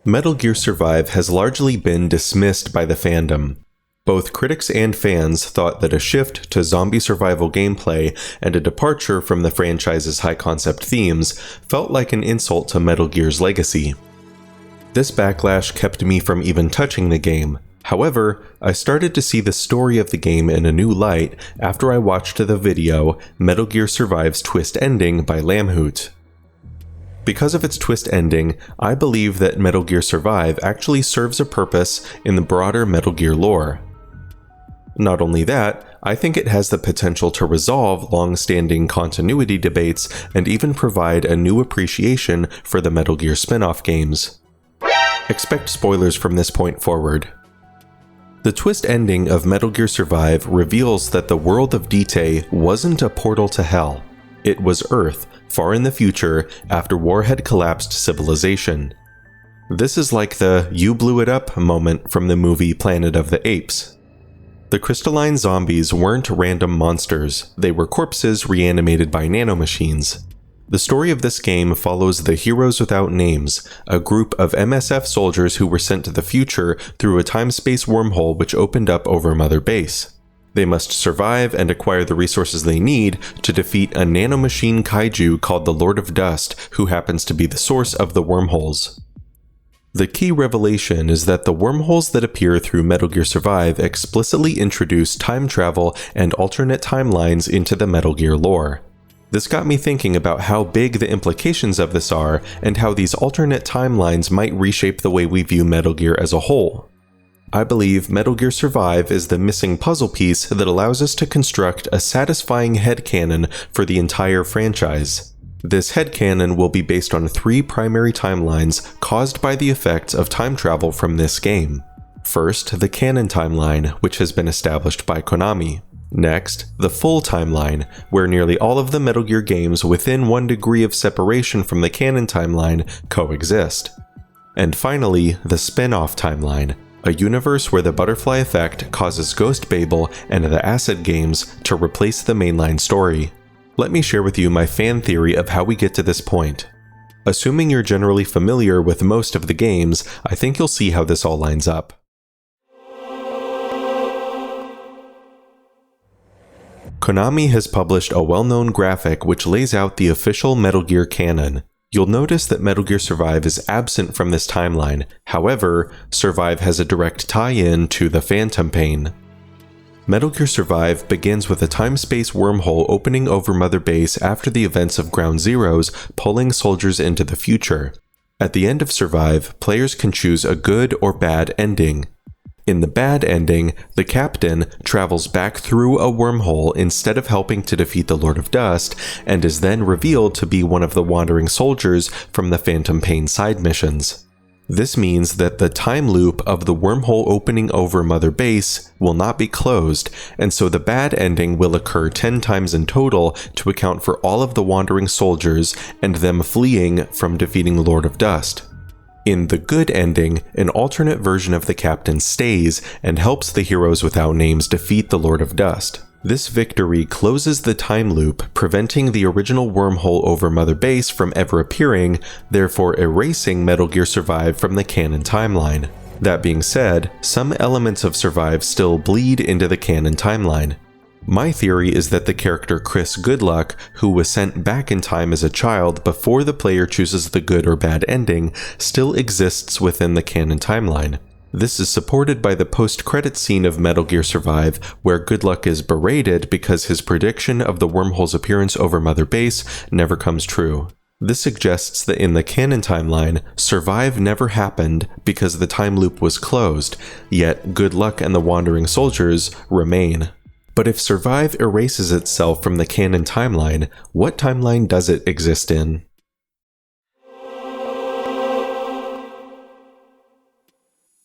Metal Gear Survive has largely been dismissed by the fandom. Both critics and fans thought that a shift to zombie survival gameplay and a departure from the franchise's high-concept themes felt like an insult to Metal Gear's legacy. This backlash kept me from even touching the game. However, I started to see the story of the game in a new light after I watched the video Metal Gear Survive's Twist Ending by Lamhoot. Because of its twist ending, I believe that Metal Gear Survive actually serves a purpose in the broader Metal Gear lore. Not only that, I think it has the potential to resolve long-standing continuity debates and even provide a new appreciation for the Metal Gear spin-off games. Expect spoilers from this point forward. The twist ending of Metal Gear Survive reveals that the world of Dite wasn't a portal to hell. It was Earth, far in the future, after war had collapsed civilization. This is like the "you blew it up" moment from the movie Planet of the Apes. The crystalline zombies weren't random monsters, they were corpses reanimated by nanomachines. The story of this game follows the Heroes Without Names, a group of MSF soldiers who were sent to the future through a time-space wormhole which opened up over Mother Base. They must survive and acquire the resources they need to defeat a nanomachine kaiju called the Lord of Dust, who happens to be the source of the wormholes. The key revelation is that the wormholes that appear through Metal Gear Survive explicitly introduce time travel and alternate timelines into the Metal Gear lore. This got me thinking about how big the implications of this are and how these alternate timelines might reshape the way we view Metal Gear as a whole. I believe Metal Gear Survive is the missing puzzle piece that allows us to construct a satisfying headcanon for the entire franchise. This headcanon will be based on 3 primary timelines caused by the effects of time travel from this game. First, the canon timeline, which has been established by Konami. Next, the full timeline, where nearly all of the Metal Gear games within 1 degree of separation from the canon timeline coexist. And finally, the spin-off timeline, a universe where the butterfly effect causes Ghost Babel and the Acid games to replace the mainline story. Let me share with you my fan theory of how we get to this point. Assuming you're generally familiar with most of the games, I think you'll see how this all lines up. Konami has published a well-known graphic which lays out the official Metal Gear canon. You'll notice that Metal Gear Survive is absent from this timeline. However, Survive has a direct tie-in to the Phantom Pain. Metal Gear Survive begins with a time-space wormhole opening over Mother Base after the events of Ground Zeroes, pulling soldiers into the future. At the end of Survive, players can choose a good or bad ending. In the bad ending, the captain travels back through a wormhole instead of helping to defeat the Lord of Dust, and is then revealed to be one of the wandering soldiers from the Phantom Pain side missions. This means that the time loop of the wormhole opening over Mother Base will not be closed, and so the bad ending will occur 10 times in total to account for all of the wandering soldiers and them fleeing from defeating Lord of Dust. In the good ending, an alternate version of the captain stays and helps the Heroes Without Names defeat the Lord of Dust. This victory closes the time loop, preventing the original wormhole over Mother Base from ever appearing, therefore erasing Metal Gear Survive from the canon timeline. That being said, some elements of Survive still bleed into the canon timeline. My theory is that the character Chris Goodluck, who was sent back in time as a child before the player chooses the good or bad ending, still exists within the canon timeline. This is supported by the post-credits scene of Metal Gear Survive, where Goodluck is berated because his prediction of the wormhole's appearance over Mother Base never comes true. This suggests that in the canon timeline, Survive never happened because the time loop was closed, yet Goodluck and the wandering soldiers remain. But if Survive erases itself from the canon timeline, what timeline does it exist in?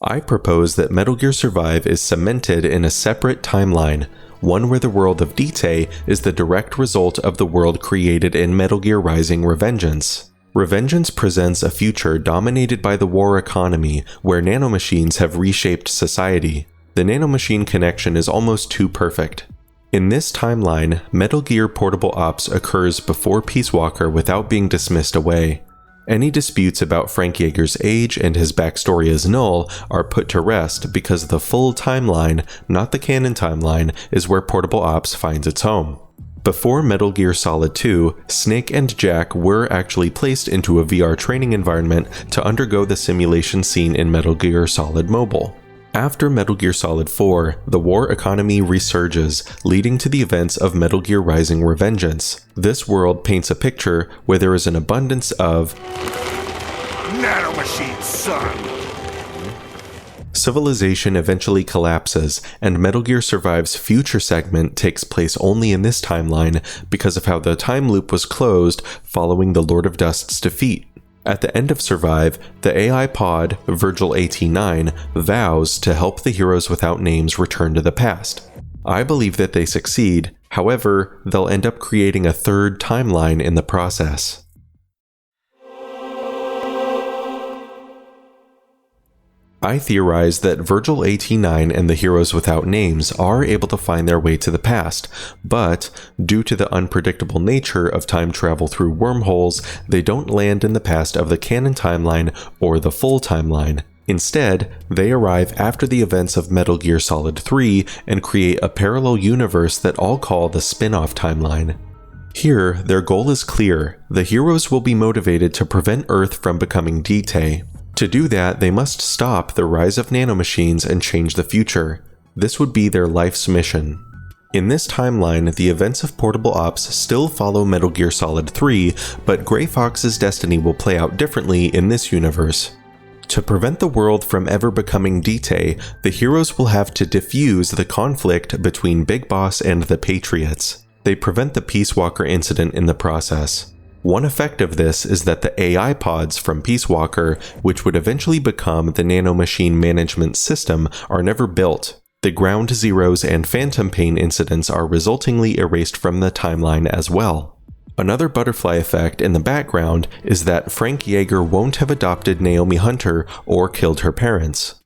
I propose that Metal Gear Survive is cemented in a separate timeline, one where the world of Dite is the direct result of the world created in Metal Gear Rising: Revengeance. Revengeance presents a future dominated by the war economy, where nanomachines have reshaped society. The nanomachine connection is almost too perfect. In this timeline, Metal Gear Portable Ops occurs before Peace Walker without being dismissed away. Any disputes about Frank Jaeger's age and his backstory as null are put to rest because the full timeline, not the canon timeline, is where Portable Ops finds its home. Before Metal Gear Solid 2, Snake and Jack were actually placed into a VR training environment to undergo the simulation scene in Metal Gear Solid Mobile. After Metal Gear Solid 4, the war economy resurges, leading to the events of Metal Gear Rising: Revengeance. This world paints a picture where there is an abundance of nanomachines, son! Civilization eventually collapses, and Metal Gear Survive's future segment takes place only in this timeline because of how the time loop was closed following the Lord of Dust's defeat. At the end of Survive, the AI pod, Virgil AT9, vows to help the heroes without names return to the past. I believe that they succeed, however, they'll end up creating a third timeline in the process. I theorize that Virgil AT9 and the heroes without names are able to find their way to the past, but due to the unpredictable nature of time travel through wormholes, they don't land in the past of the canon timeline or the full timeline. Instead, they arrive after the events of Metal Gear Solid 3 and create a parallel universe that I'll call the spin-off timeline. Here, their goal is clear. The heroes will be motivated to prevent Earth from becoming Dite. To do that, they must stop the rise of nanomachines and change the future. This would be their life's mission. In this timeline, the events of Portable Ops still follow Metal Gear Solid 3, but Gray Fox's destiny will play out differently in this universe. To prevent the world from ever becoming Dite, the heroes will have to defuse the conflict between Big Boss and the Patriots. They prevent the Peace Walker incident in the process. One effect of this is that the AI pods from Peace Walker, which would eventually become the nanomachine management system, are never built. The Ground Zeroes and Phantom Pain incidents are resultingly erased from the timeline as well. Another butterfly effect in the background is that Frank Jaeger won't have adopted Naomi Hunter or killed her parents.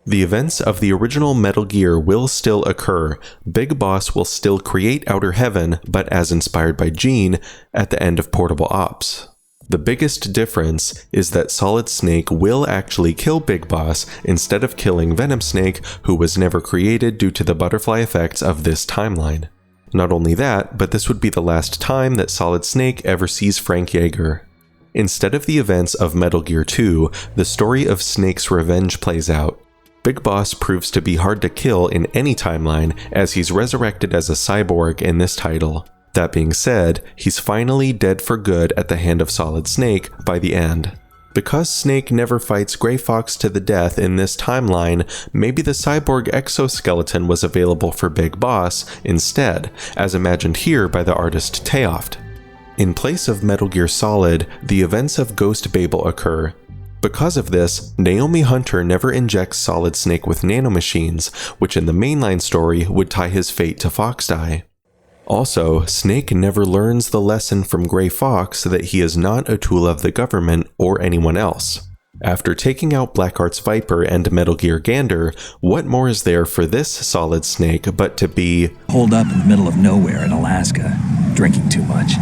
The events of the original Metal Gear will still occur. Big Boss will still create Outer Heaven, but as inspired by Gene, at the end of Portable Ops. The biggest difference is that Solid Snake will actually kill Big Boss instead of killing Venom Snake, who was never created due to the butterfly effects of this timeline. Not only that, but this would be the last time that Solid Snake ever sees Frank Jaeger. Instead of the events of Metal Gear 2, the story of Snake's revenge plays out. Big Boss proves to be hard to kill in any timeline, as he's resurrected as a cyborg in this title. That being said, he's finally dead for good at the hand of Solid Snake by the end. Because Snake never fights Gray Fox to the death in this timeline, maybe the cyborg exoskeleton was available for Big Boss instead, as imagined here by the artist TEOFT. In place of Metal Gear Solid, the events of Ghost Babel occur. Because of this, Naomi Hunter never injects Solid Snake with nanomachines, which in the mainline story would tie his fate to Foxdie. Also, Snake never learns the lesson from Gray Fox that he is not a tool of the government or anyone else. After taking out Blackheart's Viper and Metal Gear Gander, what more is there for this Solid Snake but to be holed up in the middle of nowhere in Alaska, drinking too much?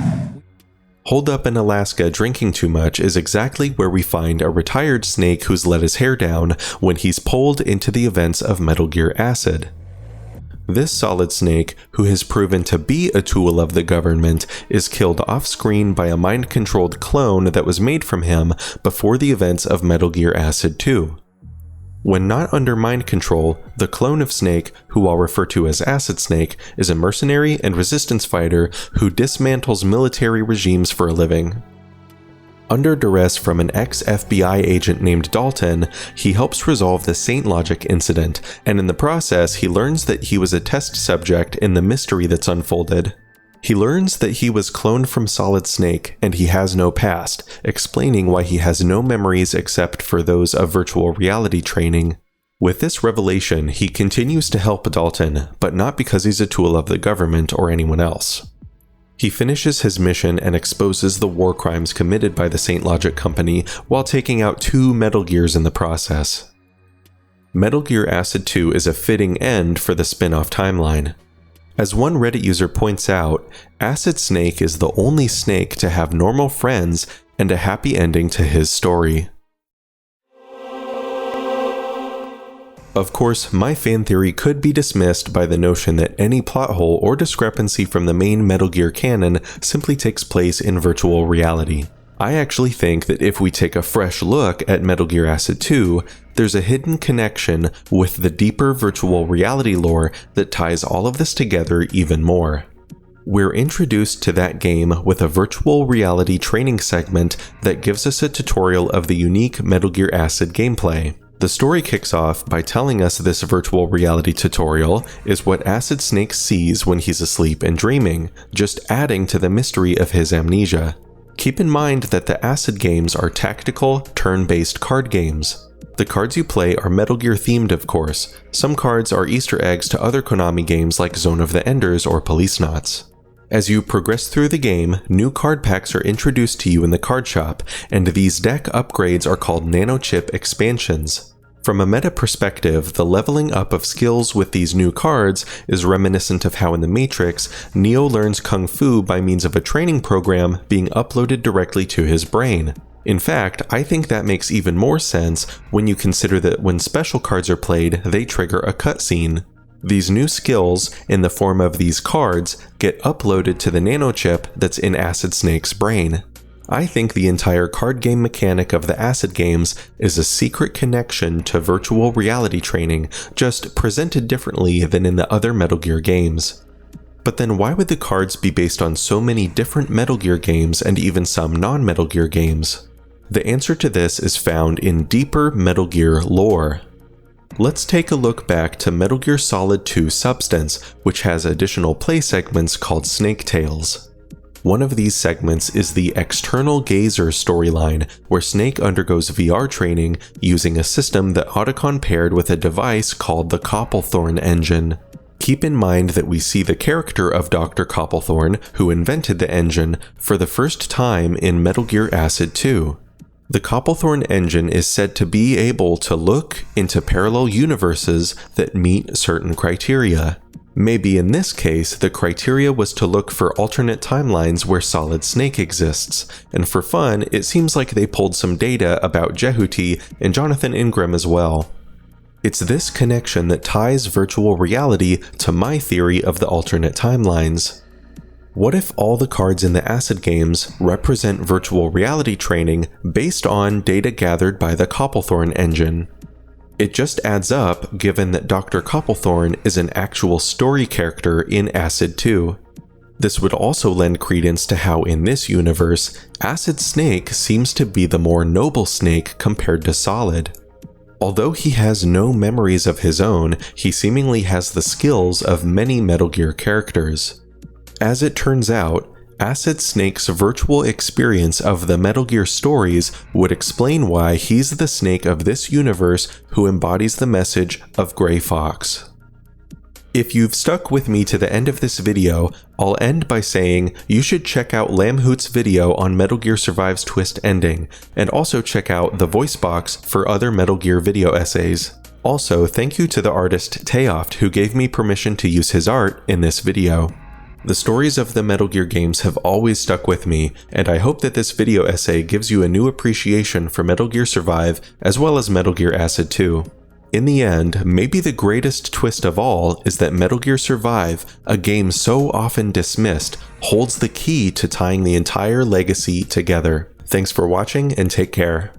Holed up in Alaska drinking too much is exactly where we find a retired Snake who's let his hair down when he's pulled into the events of Metal Gear Acid. This Solid Snake, who has proven to be a tool of the government, is killed off-screen by a mind-controlled clone that was made from him before the events of Metal Gear Acid 2. When not under mind control, the clone of Snake, who I'll refer to as Acid Snake, is a mercenary and resistance fighter who dismantles military regimes for a living. Under duress from an ex-FBI agent named Dalton, he helps resolve the Saint Logic incident, and in the process he learns that he was a test subject in the mystery that's unfolded. He learns that he was cloned from Solid Snake, and he has no past, explaining why he has no memories except for those of virtual reality training. With this revelation, he continues to help Dalton, but not because he's a tool of the government or anyone else. He finishes his mission and exposes the war crimes committed by the Saint Logic Company while taking out 2 Metal Gears in the process. Metal Gear Acid 2 is a fitting end for the spin-off timeline. As one Reddit user points out, Acid Snake is the only Snake to have normal friends and a happy ending to his story. Of course, my fan theory could be dismissed by the notion that any plot hole or discrepancy from the main Metal Gear canon simply takes place in virtual reality. I actually think that if we take a fresh look at Metal Gear Acid 2, there's a hidden connection with the deeper virtual reality lore that ties all of this together even more. We're introduced to that game with a virtual reality training segment that gives us a tutorial of the unique Metal Gear Acid gameplay. The story kicks off by telling us this virtual reality tutorial is what Acid Snake sees when he's asleep and dreaming, just adding to the mystery of his amnesia. Keep in mind that the Acid games are tactical, turn-based card games. The cards you play are Metal Gear themed, of course. Some cards are Easter eggs to other Konami games like Zone of the Enders or Policenauts. As you progress through the game, new card packs are introduced to you in the card shop, and these deck upgrades are called nanochip expansions. From a meta perspective, the leveling up of skills with these new cards is reminiscent of how in The Matrix, Neo learns Kung Fu by means of a training program being uploaded directly to his brain. In fact, I think that makes even more sense when you consider that when special cards are played, they trigger a cutscene. These new skills, in the form of these cards, get uploaded to the nanochip that's in Acid Snake's brain. I think the entire card game mechanic of the Acid games is a secret connection to virtual reality training, just presented differently than in the other Metal Gear games. But then why would the cards be based on so many different Metal Gear games and even some non-Metal Gear games? The answer to this is found in deeper Metal Gear lore. Let's take a look back to Metal Gear Solid 2 Substance, which has additional play segments called Snake Tales. One of these segments is the External Gazer storyline, where Snake undergoes VR training using a system that Otacon paired with a device called the Copplethorne engine. Keep in mind that we see the character of Dr. Copplethorne, who invented the engine, for the first time in Metal Gear Acid 2. The Copplethorne engine is said to be able to look into parallel universes that meet certain criteria. Maybe in this case, the criteria was to look for alternate timelines where Solid Snake exists, and for fun, it seems like they pulled some data about Jehuti and Jonathan Ingram as well. It's this connection that ties virtual reality to my theory of the alternate timelines. What if all the cards in the Acid games represent virtual reality training based on data gathered by the Copplethorne engine? It just adds up given that Dr. Copplethorne is an actual story character in Acid 2. This would also lend credence to how in this universe, Acid Snake seems to be the more noble Snake compared to Solid. Although he has no memories of his own, he seemingly has the skills of many Metal Gear characters. As it turns out, Acid Snake's virtual experience of the Metal Gear stories would explain why he's the Snake of this universe who embodies the message of Grey Fox. If you've stuck with me to the end of this video, I'll end by saying you should check out Lamhoot's video on Metal Gear Survive's twist ending, and also check out the voice box for other Metal Gear video essays. Also, thank you to the artist TEOFT who gave me permission to use his art in this video. The stories of the Metal Gear games have always stuck with me, and I hope that this video essay gives you a new appreciation for Metal Gear Survive as well as Metal Gear Acid 2. In the end, maybe the greatest twist of all is that Metal Gear Survive, a game so often dismissed, holds the key to tying the entire legacy together. Thanks for watching and take care.